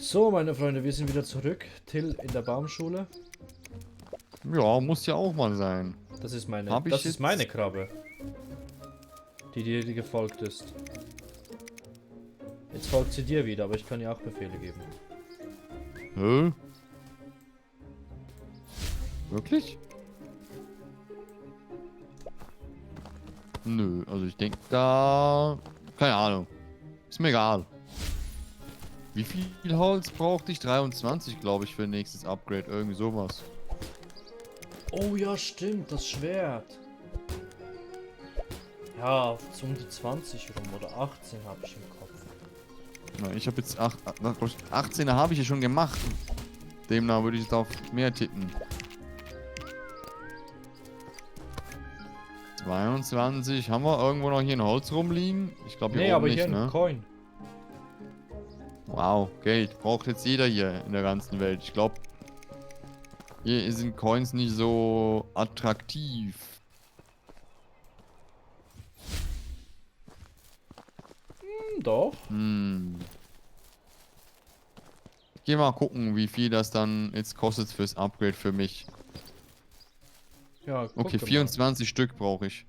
So, meine Freunde, wir sind wieder zurück. Till in der Baumschule. Ja, muss ja auch mal sein. Das ist meine, Hab ich das ist jetzt- meine Krabbe, die dir gefolgt ist. Jetzt folgt sie dir wieder, aber ich kann ihr auch Befehle geben. Hä? Wirklich? Nö, also ich denke da... Keine Ahnung. Ist mir egal. Wie viel Holz brauchte ich? 23, glaube ich, für nächstes Upgrade. Irgendwie sowas. Oh ja, stimmt, das Schwert. Ja, so um die 20 rum oder 18 habe ich im Kopf. Na, ich habe jetzt 18er habe ich ja schon gemacht. Demnach würde ich jetzt auf mehr tippen. 22. Haben wir irgendwo noch hier ein Holz rumliegen? Ich glaube hier Nee, oben aber nicht, hier ein ne? Coin. Wow, Geld. Braucht jetzt jeder hier in der ganzen Welt. Ich glaube, hier sind Coins nicht so attraktiv. Doch. Ich geh mal gucken, wie viel das dann jetzt kostet fürs Upgrade für mich. Ja, guck Okay, mal. 24 Stück brauche ich.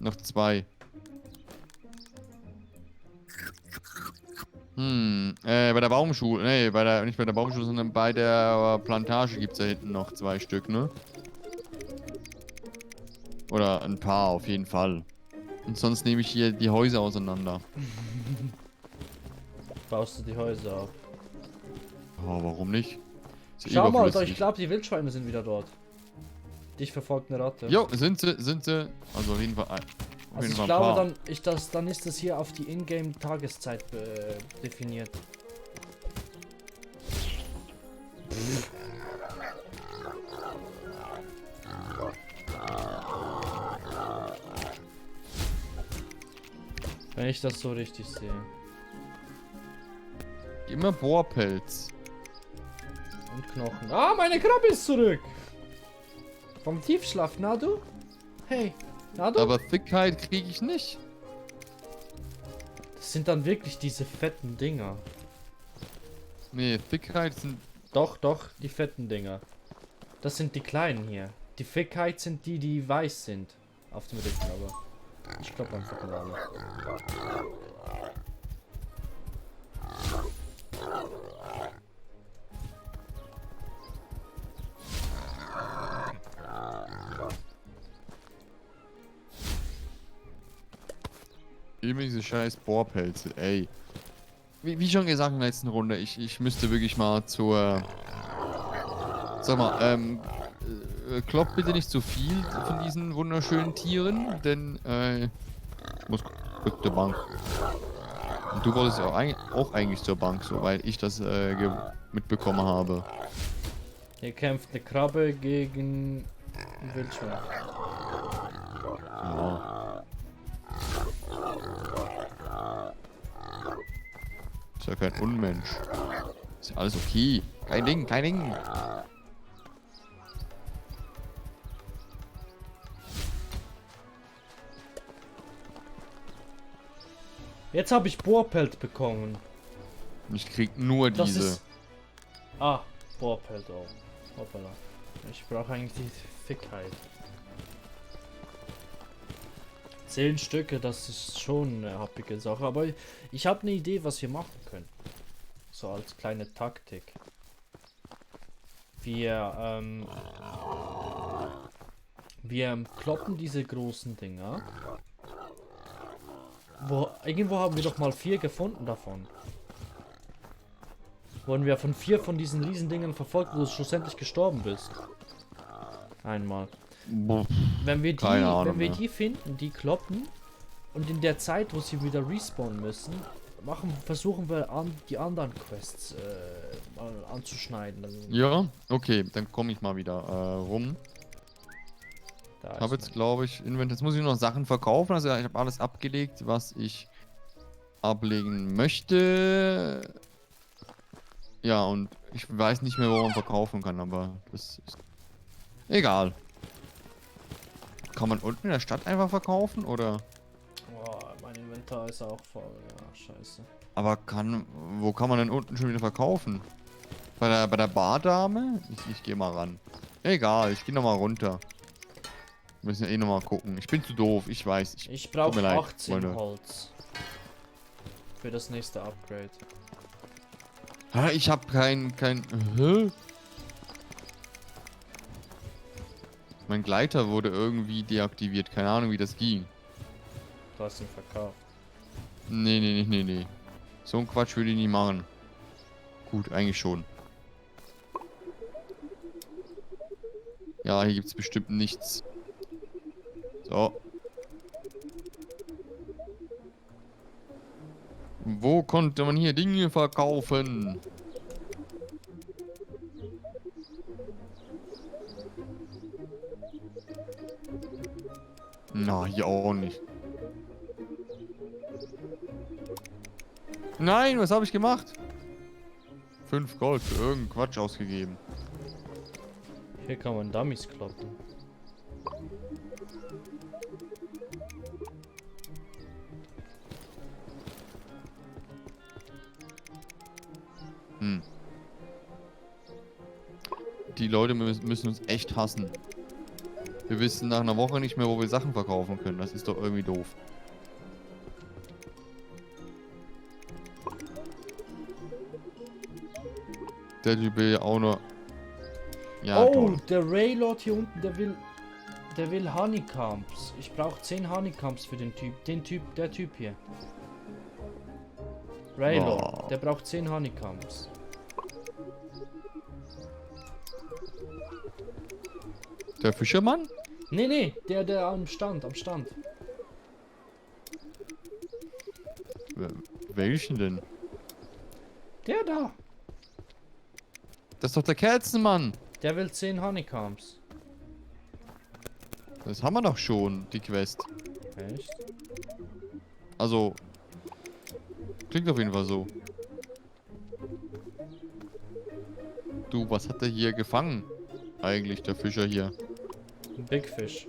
Noch 2. Bei der Baumschule, nee, nicht bei der Baumschule, sondern bei der Plantage gibt es da hinten noch 2 Stück, ne? Oder ein paar auf jeden Fall. Und sonst nehme ich hier die Häuser auseinander. Baust du die Häuser auf. Oh, warum nicht? Ist ja Schau mal, überflüssig. ich glaube, die Wildschweine sind wieder dort. Dich verfolgt eine Ratte. Jo, sind sie. Also auf jeden Fall, Also ich ein glaube, paar. dann ist das hier auf die Ingame-Tageszeit definiert. Wenn ich das so richtig sehe. Immer Bohrpelz. Und Knochen. Ah, meine Krabbe ist zurück! Vom Tiefschlaf, na du? Hey, na du? Aber Thickheit kriege ich nicht. Das sind dann wirklich diese fetten Dinger. Nee, Thickheit sind... Doch, die fetten Dinger. Das sind die kleinen hier. Die Fickheit sind die, die weiß sind. Auf dem Rücken, aber. Ich glaube einfach mal alle. Immer diese scheiß Bohrpelze, ey. Wie schon gesagt in der letzten Runde, ich müsste wirklich mal zur... Sag mal, kloppt bitte nicht zu viel von diesen wunderschönen Tieren, denn, ich muss kurz zur Bank. Und du wolltest ja auch eigentlich zur Bank, soweit ich das, mitbekommen habe. Hier kämpft eine Krabbe gegen ein Wildschwein. Ja. Ist ja kein Unmensch. Ist ja alles okay. Kein Ding, kein Ding. Jetzt habe ich Bohrpelt bekommen. Ich krieg nur Das diese. ist. Ah, Bohrpelt auch. Hoppala. Ich brauche eigentlich die Fickheit. 10 Stücke, das ist schon eine happige Sache. Aber ich habe eine Idee, was wir machen können. So als kleine Taktik. Wir kloppen diese großen Dinger. Irgendwo haben wir doch mal 4 gefunden davon. Wurden wir von 4 von diesen Riesendingen verfolgt, wo du schlussendlich gestorben bist. Einmal. Wenn wir Keine Ahnung wenn wir mehr. die finden, die kloppen und in der Zeit, wo sie wieder respawnen müssen, versuchen wir die anderen Quests mal anzuschneiden. Also, Ja, okay, dann komme ich mal wieder rum. da Ich ist habe jetzt, glaube ich, jetzt muss ich noch Sachen verkaufen. Also ich habe alles abgelegt, was ich ablegen möchte. Ja, und ich weiß nicht mehr, wo man verkaufen kann, aber das ist egal. Kann man unten in der Stadt einfach verkaufen, oder? Oh, mein Inventar ist auch voll. Ja, scheiße. Aber wo kann man denn unten schon wieder verkaufen? Bei der Bardame? Ich gehe mal ran. Egal, ich gehe nochmal runter. Wir müssen ja eh nochmal gucken. Ich bin zu doof, ich weiß. Ich tut brauche mir leid, 18 Freunde. Holz. Für das nächste Upgrade. Hä, ich hab kein... Hä? Mein Gleiter wurde irgendwie deaktiviert. Keine Ahnung, wie das ging. Du hast ihn verkauft. Nee. So ein Quatsch würde ich nicht machen. Gut, eigentlich schon. Ja, hier gibt's bestimmt nichts. So. Wo konnte man hier Dinge verkaufen? Na, hier auch nicht. Nein, was habe ich gemacht? 5 Gold für irgendeinen Quatsch ausgegeben. Hier kann man Dummies kloppen. Die Leute müssen uns echt hassen. Wir wissen nach einer Woche nicht mehr, wo wir Sachen verkaufen können. Das ist doch irgendwie doof. Der Typ will ja auch nur... Ja, oh, toll. der Raylord hier unten, der will Honeycombs. Ich brauche 10 Honeycombs für den Typ. Der Typ hier. Raylord, Oh. der braucht 10 Honeycombs. Der Fischermann? Nee, der am Stand. Welchen denn? Der da. Das ist doch der Kerzenmann. Der will 10 Honeycombs. Das haben wir doch schon, die Quest. Echt? Also... Klingt auf jeden Fall so. Du, was hat der hier gefangen? Eigentlich, der Fischer hier. Ein Big Fish.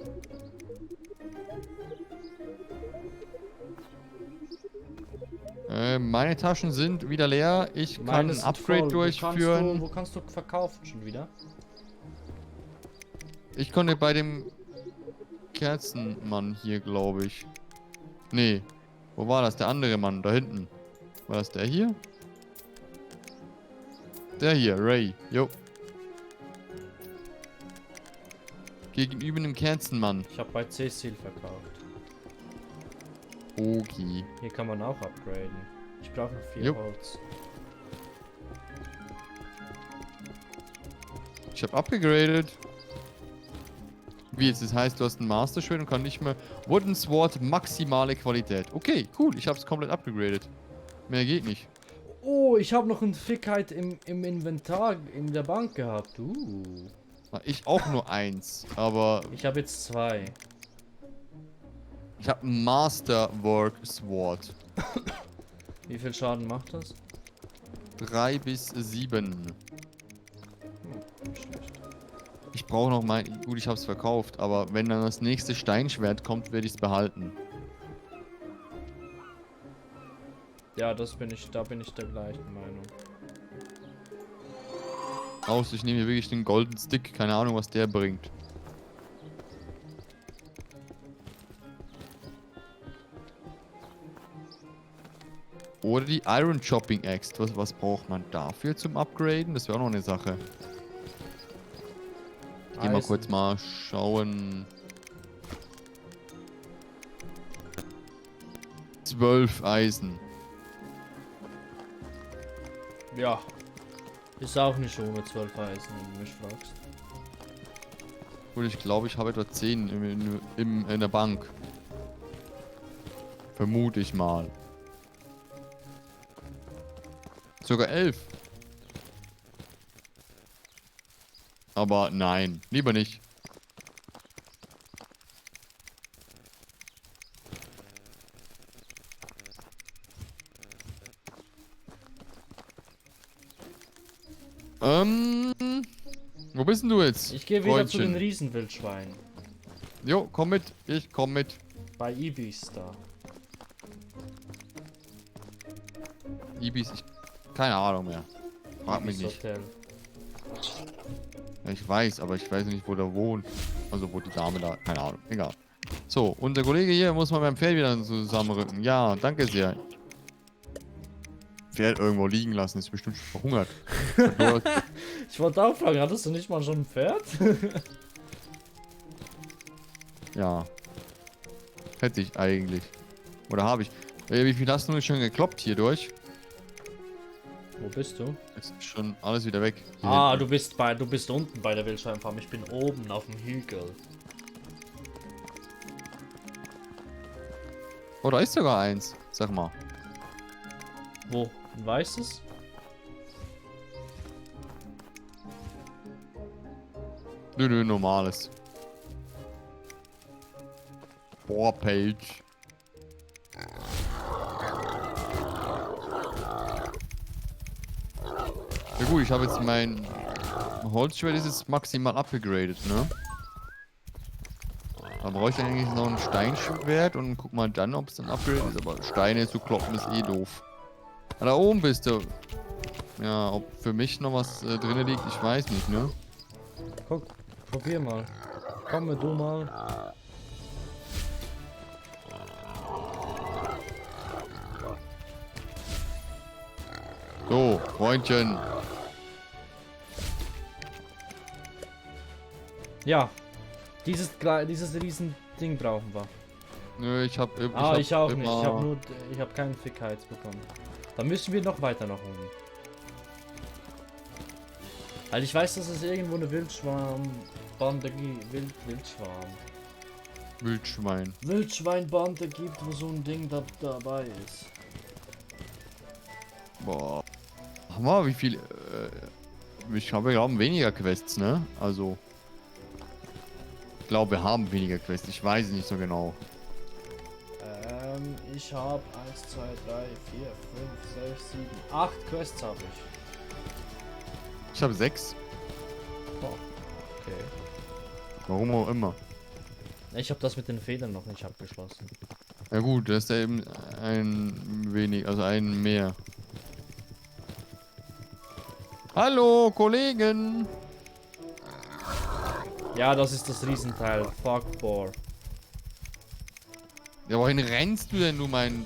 Meine Taschen sind wieder leer. Ich kann Meine ein sind Upgrade voll. durchführen. Wo kannst du verkaufen schon wieder? Ich konnte bei dem Kerzenmann hier, glaube ich. Nee. Wo war das? Der andere Mann, da hinten. War das der hier? Der hier, Ray. Jo. Gegenüber dem Kerzenmann. Ich habe bei Cecil verkauft. Okay. Hier kann man auch upgraden. Ich brauche noch 4 Jupp. Holz. Ich habe abgegradet. Wie jetzt? Das heißt, du hast ein Master Schwert und kann nicht mehr... Wooden Sword, maximale Qualität. Okay, cool. Ich habe es komplett abgegradet. Mehr geht nicht. Oh, ich habe noch eine Fickheit im Inventar in der Bank gehabt. Ich auch nur 1, aber Ich habe jetzt 2. ich habe ein Masterwork Sword. Wie viel Schaden macht das? 3 bis 7. Nicht schlecht. Ich brauche noch mein... Gut, ich habe es verkauft, aber wenn dann das nächste Steinschwert kommt, werde ich es behalten. Ja, da bin ich der gleichen Meinung. Außer ich nehme hier wirklich den Golden Stick. Keine Ahnung, was der bringt. Oder die Iron Chopping Axe. Was braucht man dafür zum Upgraden? Das wäre auch noch eine Sache. Ich gehe mal Eisen. kurz mal schauen. 12 Eisen. Ja. Ist auch nicht ohne 12 Eisen, wenn du mich fragst. Gut, ich glaube, ich habe etwa 10 in der Bank. Vermute ich mal. Sogar 11. Aber nein, lieber nicht. Wo bist denn du jetzt? Ich gehe wieder zu den Freundchen? Riesenwildschweinen. Jo, komm mit. Ich komm mit. Bei Ibis da. Ibis, keine Ahnung mehr. Frag mich Ibis nicht. Hotel. Ja, ich weiß, aber ich weiß nicht, wo der wohnt. Also wo die Dame da, keine Ahnung, egal. So, unser Kollege hier muss mal beim Pferd wieder zusammenrücken. Ja, danke sehr. Pferd irgendwo liegen lassen, ist bestimmt schon verhungert. Ich wollte auch fragen, hattest du nicht mal schon ein Pferd? Ja. Hätte ich eigentlich. Oder habe ich. Wie viel hast du schon gekloppt hier durch? Wo bist du? Ist schon alles wieder weg. Hier Ah, hinten. du bist unten bei der Wildschweinfarm. Ich bin oben auf dem Hügel. Oh, da ist sogar eins. Sag mal. Wo? Ein weißes? Nö, normales. Bohrpelch. Ja gut, ich habe jetzt mein Holzschwert ist jetzt maximal abgegradet, ne? Da brauche ich eigentlich noch ein Steinschwert und guck mal dann, ob es dann upgradet ist. Aber Steine zu kloppen ist eh doof. Ah, da oben bist du. Ja, ob für mich noch was drin liegt, ich weiß nicht, ne? Guck, probier mal. Komm du mal. So, Freundchen. Ja. Dieses riesen Ding brauchen wir. Nö, ich hab Ich auch nicht. Ich habe keinen Fickheits bekommen. Dann müssen wir noch weiter nach oben. Weil ich weiß, dass es irgendwo eine Wildschweinbande gibt. Wildschwein. Wildschweinbande gibt, wo so ein Ding dabei ist. Boah. Ach mal, wie viel. Ich glaube, wir haben weniger Quests, ne? Also. Ich glaube, wir haben weniger Quests. Ich weiß es nicht so genau. Ich habe 1, 2, 3, 4, 5, 6, 7, 8 Quests habe ich. Ich habe 6. Oh, okay. Warum auch immer. Ich habe das mit den Federn noch nicht abgeschlossen. Ja gut, das ist ja eben ein wenig, also ein mehr. Hallo, Kollegen! Ja, das ist das Riesenteil. Fuck Boar. Ja, wohin rennst du denn, du mein...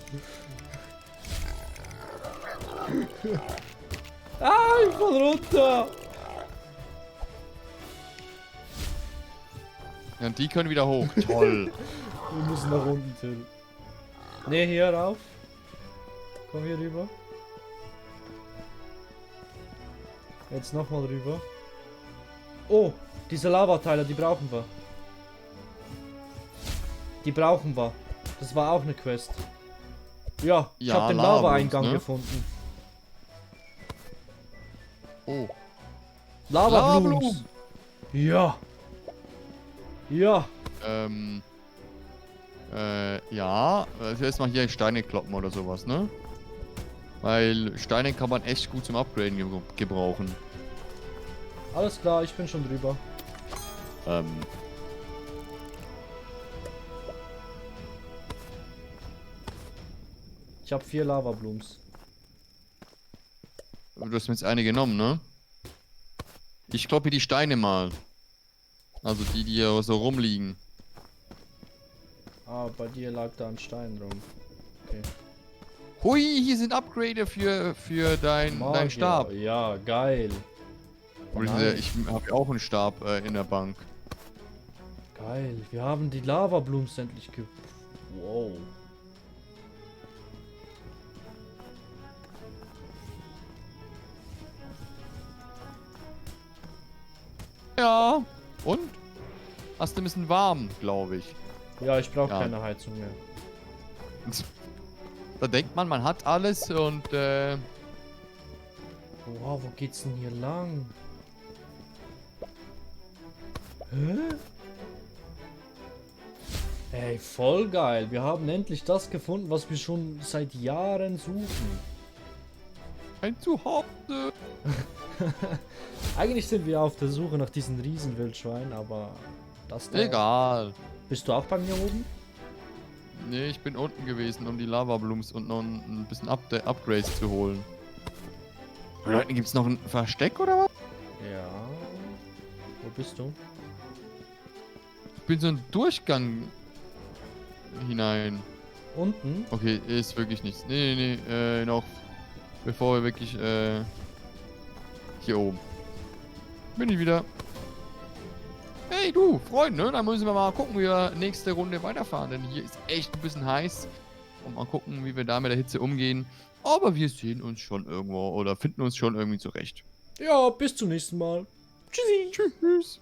Ah, ich fall runter! Ja, und die können wieder hoch. Toll. Wir müssen nach unten, Till. Ne, hier rauf. Komm hier rüber. Jetzt nochmal rüber. Oh, diese Lavateile, die brauchen wir. Die brauchen wir. Das war auch eine Quest. Ja, ich Ja, habe den Lava-Blumes, Lava-Eingang ne? gefunden. Oh. Lava-Blooms. Ja. Ja. Ja. Also erstmal hier Steine kloppen oder sowas, ne? Weil Steine kann man echt gut zum Upgraden gebrauchen. Alles klar, ich bin schon drüber. Ich habe 4 Lava-Blooms. Du hast mir jetzt eine genommen, ne? Ich kloppe die Steine mal. Also die hier so rumliegen. Ah, bei dir lag da ein Stein rum. Okay. Hui, hier sind Upgrade für dein Magier. Stab. Ja, geil. Nice. Ich habe ja auch einen Stab in der Bank. Geil. Wir haben die Lava-Blooms endlich ge... Wow. Ja. Und? Hast du ein bisschen warm, glaube ich. Ja, ich brauche Ja. keine Heizung mehr. Da denkt man hat alles und Wow, wo geht's denn hier lang? Hä? Ey, voll geil. Wir haben endlich das gefunden, was wir schon seit Jahren suchen. ein Zuhause. Eigentlich sind wir auf der Suche nach diesen Riesenwildschweinen, aber das da... Egal. Bist du auch bei mir oben? Nee, ich bin unten gewesen, um die Lava-Blooms und noch ein bisschen Upgrades zu holen. Da hinten gibt's noch ein Versteck oder was? Ja. Wo bist du? Ich bin so ein Durchgang hinein. Unten? Okay, ist wirklich nichts. Nee, noch bevor wir wirklich, hier oben. Bin ich wieder. Hey du, Freunde, ne? Da müssen wir mal gucken, wie wir nächste Runde weiterfahren. Denn hier ist echt ein bisschen heiß. Und mal gucken, wie wir da mit der Hitze umgehen. Aber wir sehen uns schon irgendwo oder finden uns schon irgendwie zurecht. Ja, bis zum nächsten Mal. Tschüssi. Tschüss.